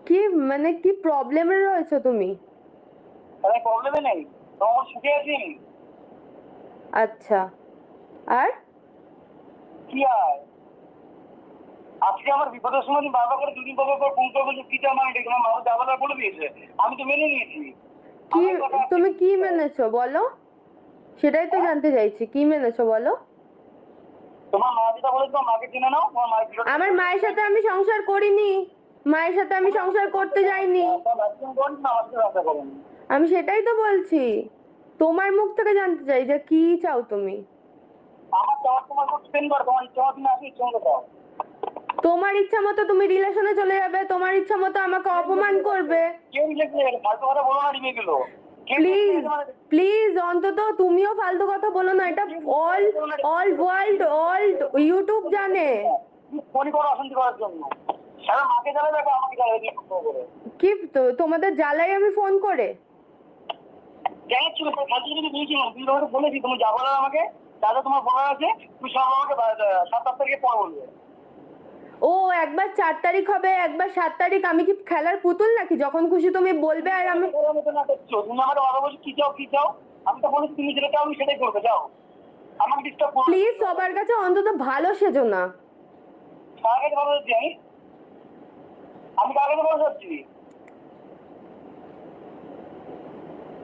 কি মানে কি প্রবলেমে রয়েছো তুমি? প্রবলেমে নেই, তোমার সুখে আছি। আচ্ছা, আর কি আর আজকে আমার বিপদের সময় বাবা করে দুদিন পর ফোন করবো যে কিটা আমার এটা তোমার মামা যাবার বলে দিয়েছে, আমি তো মেনে নিয়েছি। কি তুমি কি মেনেছো বলো? সেটাই তো জানতে চাইছি, কি মেনেছো বলো? তোমার মা যেটা বলে তোমার মাকে চিনে নাও। তোমার মায়ের আমার মায়ের সাথে আমি সংসার করিনি, মায়ের সাথে আমি সংসার করতে যাইনি। আমি সেটাই তো বলছি, তোমার মুখ থেকে জানতে চাই যে কি চাও তুমি। আমার চাওয়ার তোমার স্পেন্ড করো, তোমার ইচ্ছা মতো না ইচ্ছা মতো দাও। তোমার ইচ্ছা মতো তুমি রিলেশনে চলে যাবে, তোমার ইচ্ছা মতো আমাকে অপমান করবে। কেউ ফালতু কথা বলো না রিমেগুলো। প্লিজ প্লিজ অন্তত তুমিও ফালতু কথা বলো না, এটা অল ওয়ার্ল্ড অল ইউটিউব জানে। ফোনই করো অশান্তি করার জন্য। সারা মাকে জ্বালাবে, আমাকে জ্বালাবে করে। কি তোমাদের জ্বালাই আমি ফোন করে? জানাচ্ছিল ফালতু যদি দিয়েছিলাম, তুমি তোমাকে বলেছি তুমি যা বলার আমাকে, দাদা তোমার বলার আছে, তুমি সব আমাকে 7 তারিখে পর বলবে। ও একবার 4 তারিখ হবে, একবার 7 তারিখ। আমি কি খেলার পুতুল নাকি যখন খুশি তুমি বলবে আর আমি? তুমি আমার বাবা বলছো কি চাও কি চাও, আমি তো বলেছি তুমি যেটা চাও আমি সেটাই করবে, যাও আমাকে ডিস্টার্ব করো। প্লিজ সবার কাছে অন্তত ভালো সেজো না। কার কাছে ভালো যাচ্ছি আমি কার কাছে ভালো যাচ্ছি?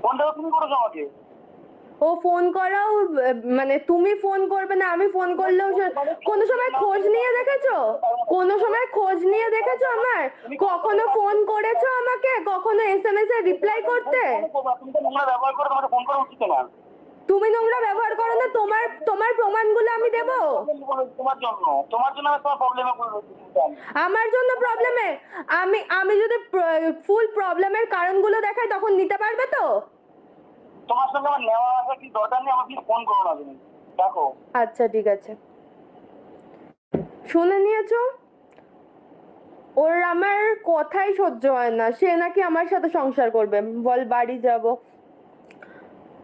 ফোনটা তুমি করেছো আমাকে। ও ফোন করাও মানে তুমি ফোন করবে না, আমি ফোন করলেও কোনো সময় খোঁজ নিয়ে দেখেছো? কোনো সময় খোঁজ নিয়ে দেখেছো আমার? কখনো ফোন করেছো আমাকে? কখনো এসএমএস এ রিপ্লাই করতে? তুমি তো নোংরা ব্যবহার করে তোমাকে ফোন করা উচিত না। তুমি নোংরা ব্যবহার করো না, তোমার প্রমাণগুলো আমি দেব। তোমার জন্য তোমার প্রবলেমে আমার জন্য প্রবলেমে? আমি যদি ফুল প্রবলেমের কারণগুলো দেখাই তখন নিতে পারবে তো? তোমার সঙ্গে আমার নেওয়া আসা কি দরকার নেই, আমাকে ফোন করো না তুমি, দেখো। আচ্ছা ঠিক আছে, শুনে নিয়েছো? ওর আমার কথাই সহ্য হয় না, সে নাকি আমার সাথে সংসার করবে, বল বাড়ি যাব।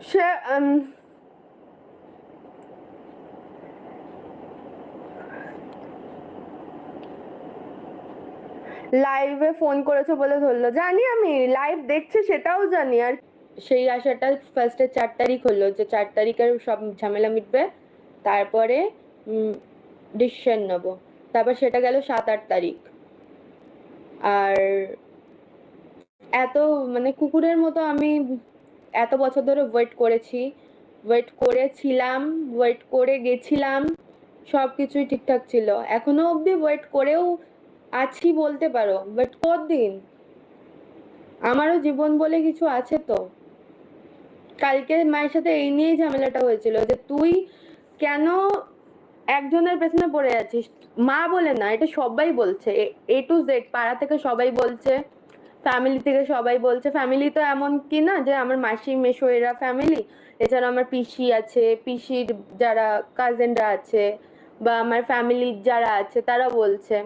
সে লাইভে ফোন করেছো বলে ধরলো, জানি আমি লাইভ দেখছি সেটাও জানি। আর সেই আশাটা ফার্স্টে 4 তারিখ হলো যে 4 তারিখের সব ঝামেলা মিটবে, তারপরে ডিসিশন নেবো। তারপর সেটা গেল 7-8 তারিখ। আর এত মানে কুকুরের মতো আমি এত বছর ধরে ওয়েট করেছিলাম, ওয়েট করে গেছিলাম, সব কিছুই ঠিকঠাক ছিল, এখনো অবধি ওয়েট করেও আছি বলতে পারো। বাট কতদিন? আমারও জীবন বলে কিছু আছে তো। কালকে মায়ের সাথে এই নিয়েই ঝামেলাটা হয়েছিল যে তুই কেন একজনের পেছনে পড়ে যাচ্ছিস। মা বলে না, এটা সবাই বলছে, এ টু জেড পাড়া থেকে সবাই বলছে, ফ্যামিলি থেকে সবাই বলছে। ফ্যামিলি তো এমন কি না যে আমার মাসি মেশো এরা ফ্যামিলি, এছাড়া আমার পিসি আছে, পিসির যারা কাজিনরা আছে, বা আমার ফ্যামিলির যারা আছে তারা বলছে।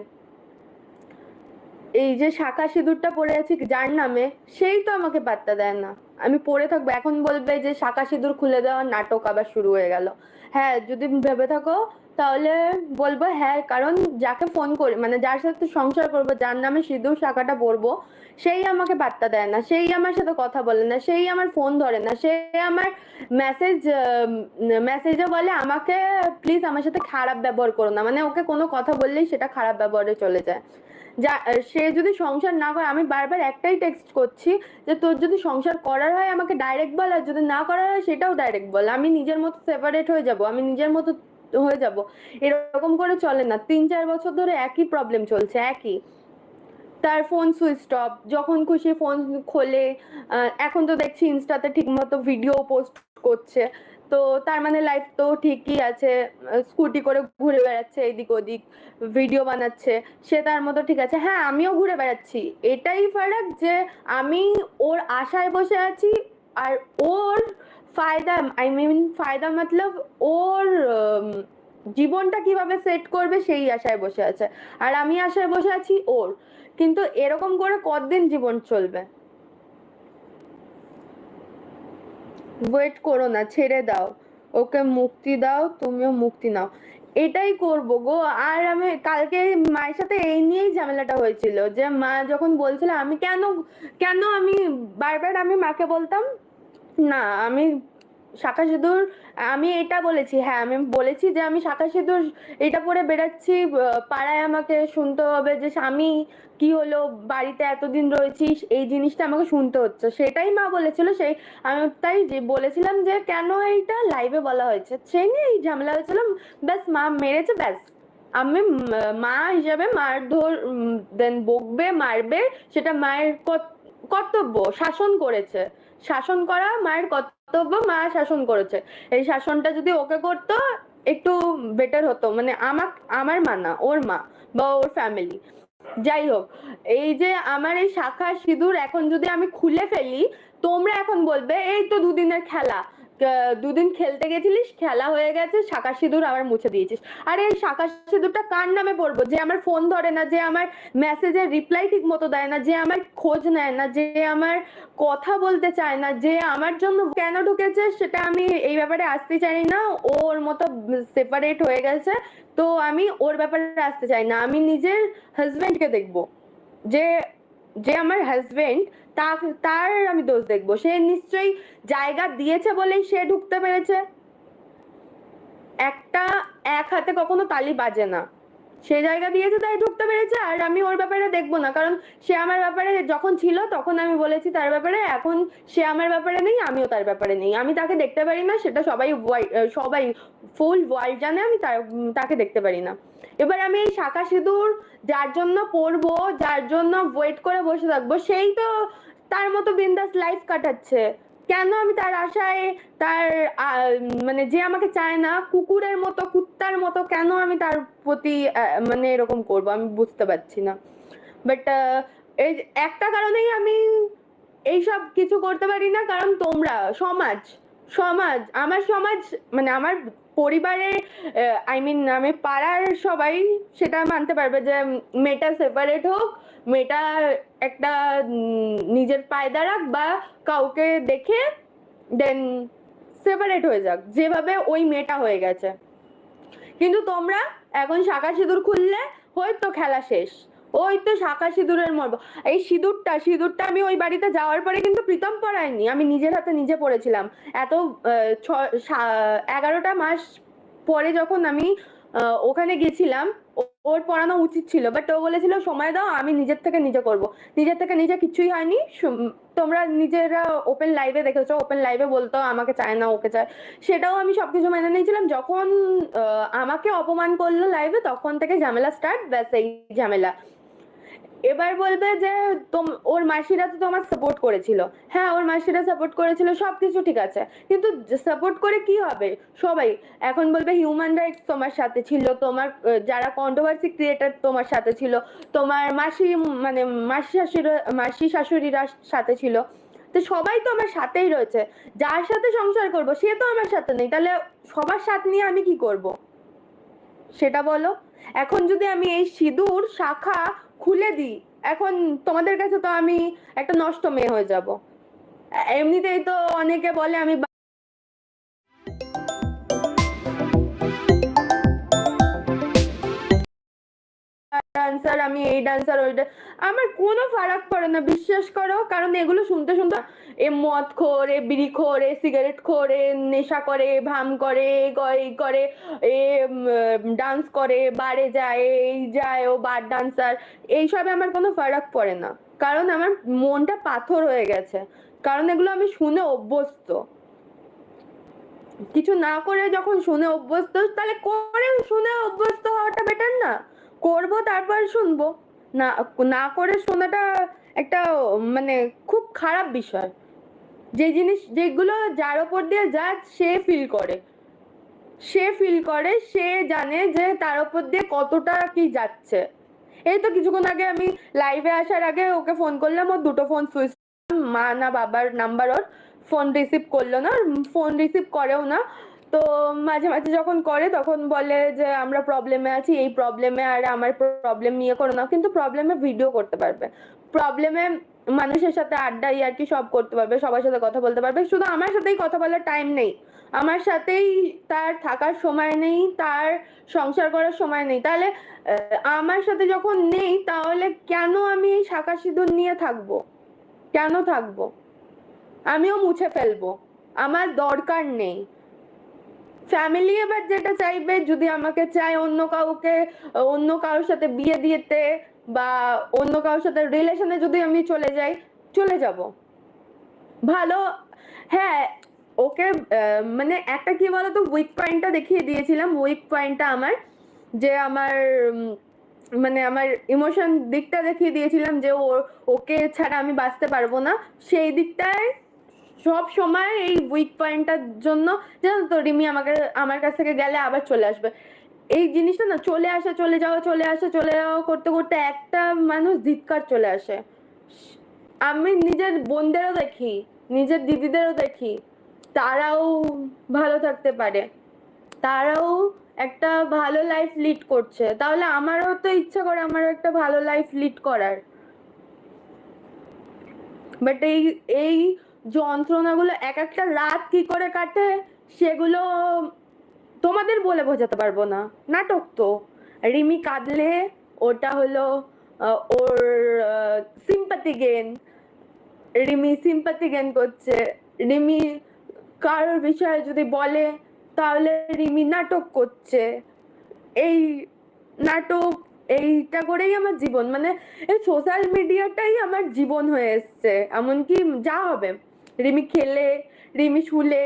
এই যে শাখা সিঁদুরটা পরে আছি যার নামে, সেই তো আমাকে পাত্তা দেয় না। আমি পরে থাকবো, এখন বলবে যে শাখা সিঁদুর খুলে দেওয়ার নাটক আবার শুরু হয়ে গেল। হ্যাঁ যদি ভেবে থাকো তাহলে বলবো হ্যাঁ, কারণ যাকে ফোন করি মানে যার সাথে সংসার করবো, যার নামে সিঁদুর শাখাটা পরবো, সেই আমাকে পাত্তা দেয় না, সেই আমার সাথে কথা বলে না, সেই আমার ফোন ধরে না, সে আমার মেসেজে বলে আমাকে প্লিজ আমার সাথে খারাপ ব্যবহার করো না, মানে ওকে কোনো কথা বললেই সেটা খারাপ ব্যবহারে চলে যায়। যা সে যদি সংসার না করে, আমি বারবার একটাই টেক্সট করছি যে তোর যদি সংসার করার হয় আমাকে ডাইরেক্ট বল, আর যদি না করার হয় সেটাও ডাইরেক্ট বল, আমি নিজের মতো সেপারেট হয়ে যাব, আমি নিজের মতো হয়ে যাব। এরকম করে চলে না, 3-4 বছর ধরে একই প্রবলেম চলছে, একই। তার ফোন সুইচ অফ, যখন খুশি ফোন খোলে। এখন তো দেখছি ইনস্টাতে ঠিক মতো ভিডিও পোস্ট করছে, তো তার মানে লাইফ তো ঠিকই আছে, স্কুটি করে ঘুরে বেড়াচ্ছে এদিক ওদিক, ভিডিও বানাচ্ছে, সে তার মতো ঠিক আছে। হ্যাঁ আমিও ঘুরে বেড়াচ্ছি, এটাই ফারাক যে আমি ওর আশায় বসে আছি, আর ওর ফায়দা, আই মিন ফায়দা মতলব ওর জীবনটা কিভাবে সেট করবে সেই আশায় বসে আছে, আর আমি আশায় বসে আছি ওর। কিন্তু এরকম করে কতদিন জীবন চলবে? ওয়েট করো না, ছেড়ে দাও, ওকে মুক্তি দাও, তুমিও মুক্তি নাও। এটাই করব গো। আর আমি কালকে মায়ের সাথে এই নিয়েই ঝামেলাটা হয়েছিল, যে মা যখন বলছিল আমি কেন কেন আমি বারবার আমি মাকে বলতাম না আমি শাঁখা সিঁদুর, আমি এটা বলেছি, হ্যাঁ আমি বলেছি যে আমি শাঁখা সিঁদুর এটা পরে বেড়াচ্ছি, পাড়ায় আমাকে শুনতে হবে যে স্বামী কি হলো, বাড়িতে এতদিন রয়েছিস, এই জিনিসটা আমাকে শুনতে হচ্ছে, সেটাই মা বলেছিল। সেই আমি তাই যে বলেছিলাম যে কেন এইটা লাইভে বলা হয়েছে, সেই নিয়ে এই ঝামেলা হয়েছিল। ব্যাস মা মেরেছে, ব্যাস আমি মা হিসাবে মারধর দেন বকবে মারবে, সেটা মায়ের কর্তব্য, শাসন করেছে, শাসন করা মায়ের কর্তব্য, মা শাসন করেছে। এই শাসনটা যদি ওকে করতো একটু বেটার হতো, মানে আমার মা না, ওর মা বা ওর ফ্যামিলি। যাই হোক, এই যে আমার এই শাঁখা সিঁদুর এখন যদি আমি খুলে ফেলি, তোমরা এখন বলবে এই তো দুদিনের খেলা, দুদিন খেলতে গেছিলিস, খেলা হয়ে গেছে, শাঁখা সিঁদুর আবার মুছে দিয়েছিস। আরে এই শাঁখা সিঁদুরটা কার নামে পড়বো, যে আমার ফোন ধরে না, যে আমার মেসেজের রিপ্লাই ঠিক মতো দেয় না, যে আমার খোঁজ নেয় না, যে আমার কথা বলতে চায় না, যে আমার জন্য কেন ঢুকেছে সেটা আমি এই ব্যাপারে আসতে চাই না, ওর মতো সেপারেট হয়ে গেছে, তো আমি ওর ব্যাপারে আসতে চাই না। আমি নিজের হাজবেন্ডকে দেখবো, যে যে আমার হাজবেন্ড, তার আমি দোষ দেখবো। সে নিশ্চয়ই জায়গা দিয়েছে বলেই সে ঢুকতে পেরেছে। একটা এক হাতে কখনো তালি বাজে না, সে জায়গা দিয়েছে তাই ঢুকতে পেরেছে, আর আমি ওর ব্যাপারে দেখবো না, কারণ সে আমার ব্যাপারে যখন ছিল তখন আমি বলেছি তার ব্যাপারে, এখন সে আমার ব্যাপারে নেই, আমিও তার ব্যাপারে নেই, আমি তাকে দেখতে পারি না, সেটা সবাই ফুল ওয়ার্ল্ড জানে, আমি তাকে দেখতে পারি না। এবার আমি এই শাঁখা সিঁদুর যার জন্য পরবো, যার জন্য ওয়েট করে বসে থাকবো, সেই তো তার মতো বিন্দাস লাইফ কাটাচ্ছে, কেন আমি তার আশায়, তার মানে যে আমাকে চায় না, কুকুরের মতো কুত্তার মতো কেন আমি তার প্রতি মানে এরকম করব, আমি বুঝতে পারছি না। বাট এই একটা কারণেই আমি এইসব কিছু করতে পারি না, কারণ তোমরা সমাজ, আমার সমাজ, মানে আমার পরিবারে, আই মিন আমি পাড়ার সবাই সেটা মানতে পারবে যে মেয়েটা সেপারেট হোক, মেয়েটা একটা নিজের পায়ে দাঁড়াক, বা কাউকে দেখে দেন সেপারেট হয়ে যাক, যেভাবে ওই মেয়েটা হয়ে গেছে। কিন্তু তোমরা এখন শাঁখা সিঁদুর খুললে হয়তো খেলা শেষ, ওই তো শাঁখা সিঁদুরের মর্ম। এই সিঁদুরটা আমি ওই বাড়িতে যাওয়ার পরে কিন্তু প্রীতম পড়ায়নি, আমি নিজের হাতে নিজে পড়েছিলাম। এত 11টা মাস পরে যখন আমি ওখানে গেছিলাম, ওর পড়ানো উচিত ছিল, বাট ও বলেছিল সময় দাও, আমি নিজের থেকে নিজে করব। নিজের থেকে নিজে কিছুই হয়নি। তোমরা নিজেরা ওপেন লাইভে দেখেছো, ওপেন লাইভে বলতো আমাকে চায় না, ওকে চায়, সেটাও আমি সবকিছু মেনে নিয়েছিলাম। যখন আমাকে অপমান করলো লাইভে, তখন থেকে ঝামেলা স্টার্ট, ব্যাস এই ঝামেলা। এবার বলবে যে ওর মাসিরা তো তোমার সাপোর্ট করেছিল, হ্যাঁ ওর মাসিরা সাপোর্ট করেছিল, সবকিছু ঠিক আছে, কিন্তু সাপোর্ট করে কি হবে, সবাই এখন বলবে হিউম্যান রাইটস তোমার সাথে ছিল, তোমার যারা কন্ট্রোভার্সি ক্রিয়েটার তোমার সাথে ছিল, তোমার মানে মাসি শাশুড়িরা সাথে ছিল, তো সবাই তো আমার সাথেই রয়েছে, যার সাথে সংসার করব সে তো আমার সাথে নেই, তাহলে সবার সাথে নিয়ে আমি কি করব সেটা বলো। এখন যদি আমি এই সিঁদুর শাখা খুলে দিই, এখন তোমাদের কাছে তো আমি একটা নষ্ট মেয়ে হয়ে যাব। এমনিতেই তো অনেকে বলে আমি ডান্সার, আমি এই ডান্সার ওই আমার কোনো ফারাক পড়ে না, বিশ্বাস করো, কারণ এগুলো শুনতে শুনতে এ মদ খোর, এ বিড়ি খোর, এ সিগারেট খোর, এ নেশা করে, ভাম করে, এই করে, এ ডান্স করে, বারে যায়, এই যায়, ও বার ডান্সার, এইসবে আমার কোনো ফারাক পড়ে না, কারণ আমার মনটা পাথর হয়ে গেছে, কারণ এগুলো আমি শুনে অভ্যস্ত। কিছু না করে যখন শুনে অভ্যস্ত, তাহলে করে শুনে অভ্যস্ত হওয়াটা বেটার না? করব তারপর শুনবো, না না করে শোনাটা একটা মানে খুব খারাপ বিষয়। যে জিনিস যেগুলো যার ওপর দিয়ে যায় সে ফিল করে, সে জানে যে তার ওপর দিয়ে কতটা কি যাচ্ছে। এই তো কিছুক্ষণ আগে আমি লাইভে আসার আগে ওকে ফোন করলাম, ওর দুটো ফোন সুইচ, মা না বাবার নাম্বার, ওর ফোন রিসিভ করলো না, ফোন রিসিভ করেও না। তো মাঝে মাঝে যখন করে তখন বলে যে আমরা প্রবলেমে আছি, এই প্রবলেমে, আর আমার প্রবলেম নিয়ে করো না, কিন্তু প্রবলেমে ভিডিও করতে পারবে, প্রবলেমে মানুষের সাথে আড্ডা ইয়ার্কি সব করতে পারবে, সবার সাথে কথা বলতে পারবে, শুধু আমার সাথেই কথা বলার টাইম নেই, আমার সাথেই তার থাকার সময় নেই, তার সংসার করার সময় নেই। তাহলে আমার সাথে যখন নেই, তাহলে কেন আমি এই শাঁখা সিঁদুর নিয়ে থাকবো? কেন থাকবো? আমিও মুছে ফেলবো, আমার দরকার নেই। ফ্যামিলি এবার যেটা চাইবে, যদি আমাকে চায় অন্য কাউকে, অন্য কারোর সাথে বিয়ে দিতে বা অন্য কারোর সাথে রিলেশনে যদি আমি চলে যাই, চলে যাব, ভালো। হ্যাঁ, ওকে মানে একটা কি বলতো, উইক পয়েন্টটা দেখিয়ে দিয়েছিলাম। উইক পয়েন্টটা আমার, যে আমার মানে আমার ইমোশন দিকটা দেখিয়ে দিয়েছিলাম, যে ওকে ছাড়া আমি বাঁচতে পারবো না। সেই দিকটায় সব সময় এই উইক পয়েন্টটার জন্য, জানো তো, রিমি আমার কাছ থেকে গেলে আবার চলে আসবে। এই জিনিসটা না, চলে আসে চলে যাওয়া, চলে আসে চলে যাওয়া করতে করতে একটা মানুষ ধিক্কার চলে আসে। আমি নিজের বোনদেরও দেখি, নিজের দিদিদেরও দেখি, তারাও ভালো থাকতে পারে, তারাও একটা ভালো লাইফ লিড করছে। তাহলে আমারও তো ইচ্ছা করে আমারও একটা ভালো লাইফ লিড করার। বাট এই যন্ত্রণাগুলো এক একটা রাত কি করে কাটে, সেগুলো তোমাদের বলে বোঝাতে পারবো না। নাটক তো। রিমি কাঁদলে ওটা হলো ওর sympathy gain, Rimi sympathy gain করছে। রিমি কারোর বিষয়ে যদি বলে, তাহলে রিমি নাটক করছে। এই নাটক, এইটা করেই আমার জীবন, মানে এই সোশ্যাল মিডিয়াটাই আমার জীবন হয়ে এসছে। এমনকি যা হবে, রিমি খেলে, রিমি শুলে,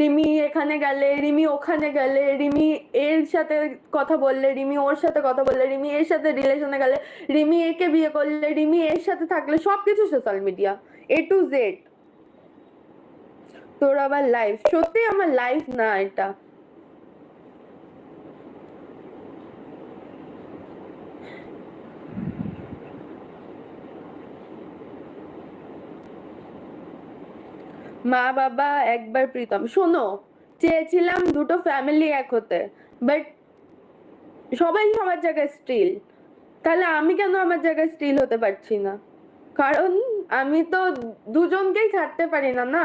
রিমি এখানে গেলে, রিমি ওখানে গেলে, রিমি এর সাথে কথা বললে, রিমি ওর সাথে কথা বললে, রিমি এর সাথে রিলেশনে গেলে, রিমি একে বিয়ে করলে, রিমি এর সাথে থাকলে, সবকিছু social media, A to Z. তোর আবার লাইফ, সত্যি আমার লাইফ না এটা। মা বাবা একবার প্রীতম, শোনো, চেয়েছিলাম দুটো ফ্যামিলি এক হতে, বাট সবাই সবার জায়গায় স্টিল। তাহলে আমি কেন আমার জায়গায় স্টিল হতে পারছি না? কারণ আমি তো দুজনকেই ছাড়তে পারি না, না।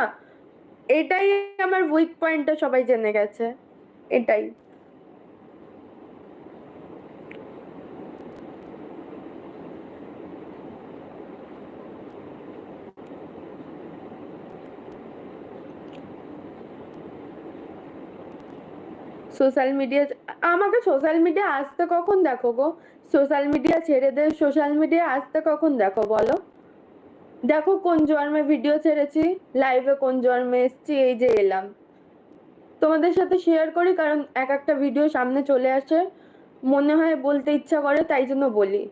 এটাই আমার উইক পয়েন্টটা সবাই জেনে গেছে, এটাই। সোশ্যাল মিডিয়া, আমাকে সোশ্যাল মিডিয়া আসতে কখন দেখো গো? সোশ্যাল মিডিয়া ছেড়ে দে, সোশ্যাল মিডিয়া আসতে কখন দেখো বলো? দেখো কোন জন্মে ভিডিও ছেড়েছি, লাইভে কোন জন্মে এসছি, এই যে এলাম তোমাদের সাথে শেয়ার করি, কারণ এক একটা ভিডিও সামনে চলে আসে, মনে হয় বলতে ইচ্ছা করে, তাই জন্য বলি।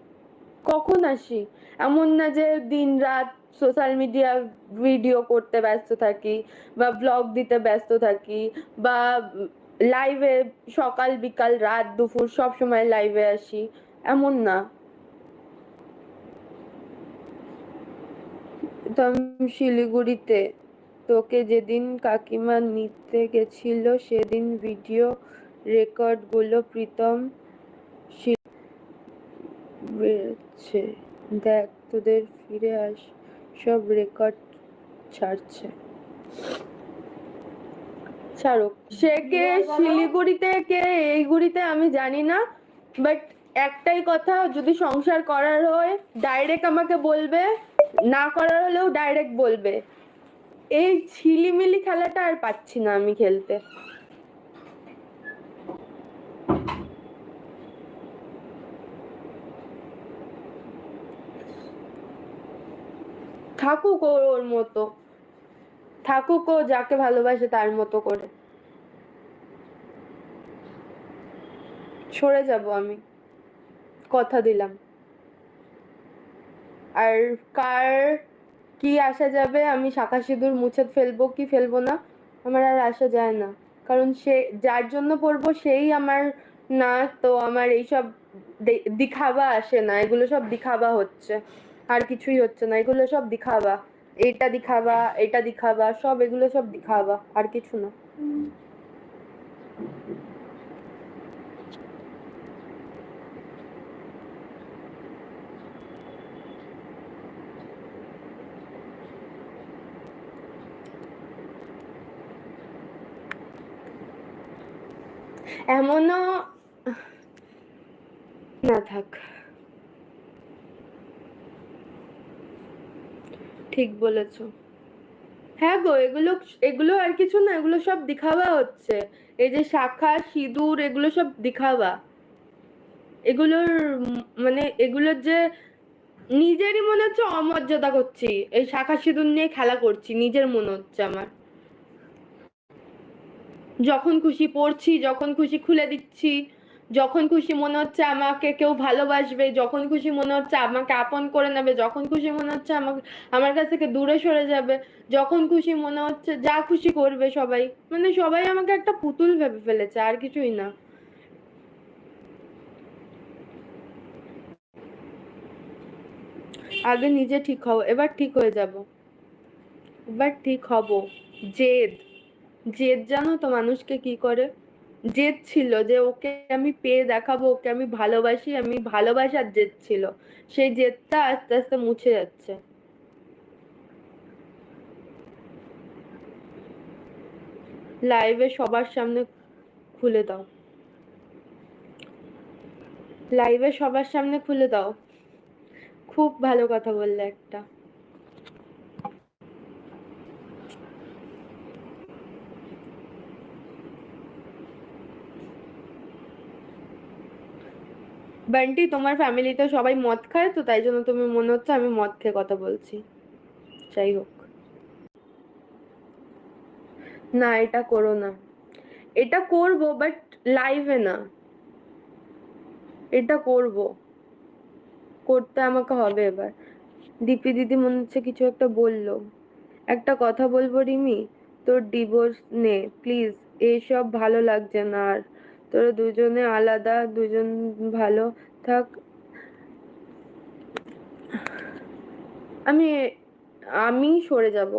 কখন আসি? এমন না যে দিন রাত সোশ্যাল মিডিয়া ভিডিও করতে ব্যস্ত থাকি, বা ব্লগ দিতে ব্যস্ত থাকি, বা লাইভে সকাল বিকাল রাত দুপুর সব সময় লাইভে আসি, এমন না। তো আমি শিলিগুড়িতে, তোকে যেদিন কাকিমা নিতে গেছিল সেদিন ভিডিও রেকর্ড গুলো প্রীতম বেরোচ্ছে, দেখ তোদের ফিরে আস, সব রেকর্ড ছাড়ছে। ছাড়ুক, সে কে শিলিগুড়িতে, কে এই গুড়িতে আমি জানি না, বাট একটাই কথা, যদি সংসার করার হয় ডাইরেক্ট আমাকে বলবে, না করার হলেও ডাইরেক্ট বলবে। এই ছিলিমিলি খেলাটা আর পাচ্ছি না আমি খেলতে। থাকুক ওর মতো, থাকুক ও যাকে ভালোবাসে তার মতো করে। সরে যাব আমি, কথা দিলাম। আর কার কি আসা যাবে, আমি শাঁখা সিঁদুর মুছে ফেলবো কি ফেলবো না, আমার আর আসা যায় না। কারণ সে যার জন্য পড়বো সেই আমার না, তো আমার এইসব দিখাবা আসে না, এগুলো সব দিখাবা হচ্ছে, আর কিছুই হচ্ছে না, এগুলো সব দিখাবা। এটা দিখাবা, এটা দিখাবা, সব এগুলো সব দিখাবা, আর কিছু না। এমনও না থাক, ঠিক বলেছো। হ্যাঁ গো, এগুলো এগুলো আর কিছু না, এগুলো সব দিখাওয়া হচ্ছে। এই যে শাখা সিঁদুর এগুলো সব দিখাওয়া। এগুলোর মানে এগুলোর যে নিজেরই মনে হচ্ছে অমর্যাদা করছি, এই শাখা সিঁদুর নিয়ে খেলা করছি নিজের মনে হচ্ছে আমার। যখন খুশি পড়ছি, যখন খুশি খুলে দিচ্ছি, যখন খুশি মনে হচ্ছে আমাকে কেউ ভালোবাসবে, যখন খুশি মনে হচ্ছে আমাকে আপন করে নেবে, যখন খুশি মনে হচ্ছে আমাকে আমার কাছ থেকে দূরে সরে যাবে, যখন খুশি মনে হচ্ছে যা খুশি করবে সবাই। মানে সবাই আমাকে একটা পুতুল ভেবে ফেলেছে, আর কিছুই না। আগে নিজে ঠিক হও, এবার ঠিক হয়ে যাব, এবার ঠিক হব। জেদ, জেদ জানো তো মানুষকে কি করে? জেদ ছিল যে ওকে আমি পেয়ে দেখাবো, ওকে আমি ভালোবাসি, আমি ভালোবাসার জেদ ছিল। সেই জেদটা আস্তে আস্তে মুছে যাচ্ছে। লাইভে সবার সামনে খুলে দাও, লাইভে সবার সামনে খুলে দাও। খুব ভালো কথা বললে একটা। বান্টি, তোমার ফ্যামিলিতে সবাই মদ খায় তো, তাই জন্য তুমি মনে হচ্ছে আমি মদ খেয়ে কথা বলছি। যাই হোক, না এটা করো না। এটা করব বাট লাইভে না। এটা করব, করতে আমাকে হবে এবার। দীপি দিদি মনে হচ্ছে কিছু একটা বললো। একটা কথা বলবো রিমি, তোর ডিভোর্স নে প্লিজ, এইসব ভালো লাগছে না আর। তোরা দুজনে আলাদা, দুজন ভালো থাক। আমি আমি সরে যাব।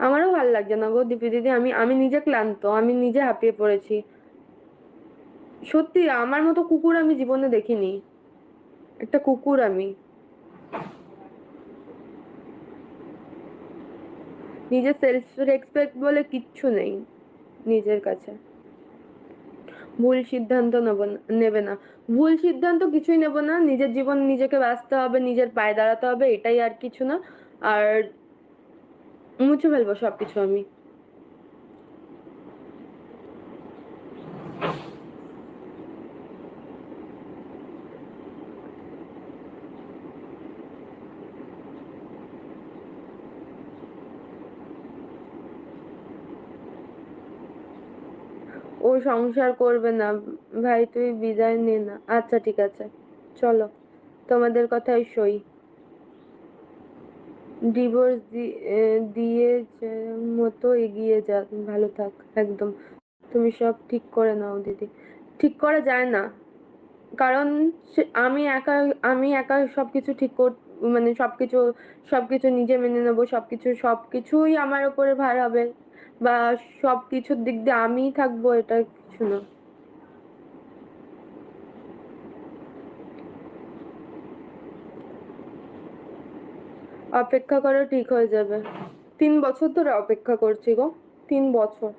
আমারও ভালো লাগছে না গো দীপি দিদি, আমি আমি নিজে ক্লান্ত, আমি নিজে হাঁপিয়ে পড়েছি। সত্যি আমার মতো কুকুর আমি জীবনে দেখিনি। একটা কুকুর আমি। নিজের সেলফ রেসপেক্ট বলে কিচ্ছু নেই নিজের কাছে। ভুল সিদ্ধান্ত নেবে না। ভুল সিদ্ধান্ত কিছুই নেব না, নিজের জীবন নিজেকে বাঁচতে হবে, নিজের পায়ে দাঁড়াতে হবে, এটাই আর কিছু না। আর মুছে ফেলবো সবকিছু আমি। ও সংসার করবে না। ভাই তুই বিদায় নে না। আচ্ছা ঠিক আছে, চলো, তোমাদের কথাই সই। ডিভোর্স দিয়ে যে মতো এগিয়ে যা, ভালো থাক একদম। তুমি সব ঠিক করে নাও দিদি। ঠিক করা যায় না, কারণ আমি একা, আমি একা সবকিছু ঠিক মানে সবকিছু সবকিছু নিজে মেনে নেবো, সবকিছু সবকিছুই আমার উপরে ভার হবে, বা সবকিছুর দিক দিয়ে আমিই থাকবো, এটা কিছু না। অপেক্ষা করো, ঠিক হয়ে যাবে। 3 বছর ধরে অপেক্ষা করছি গো, 3 বছর।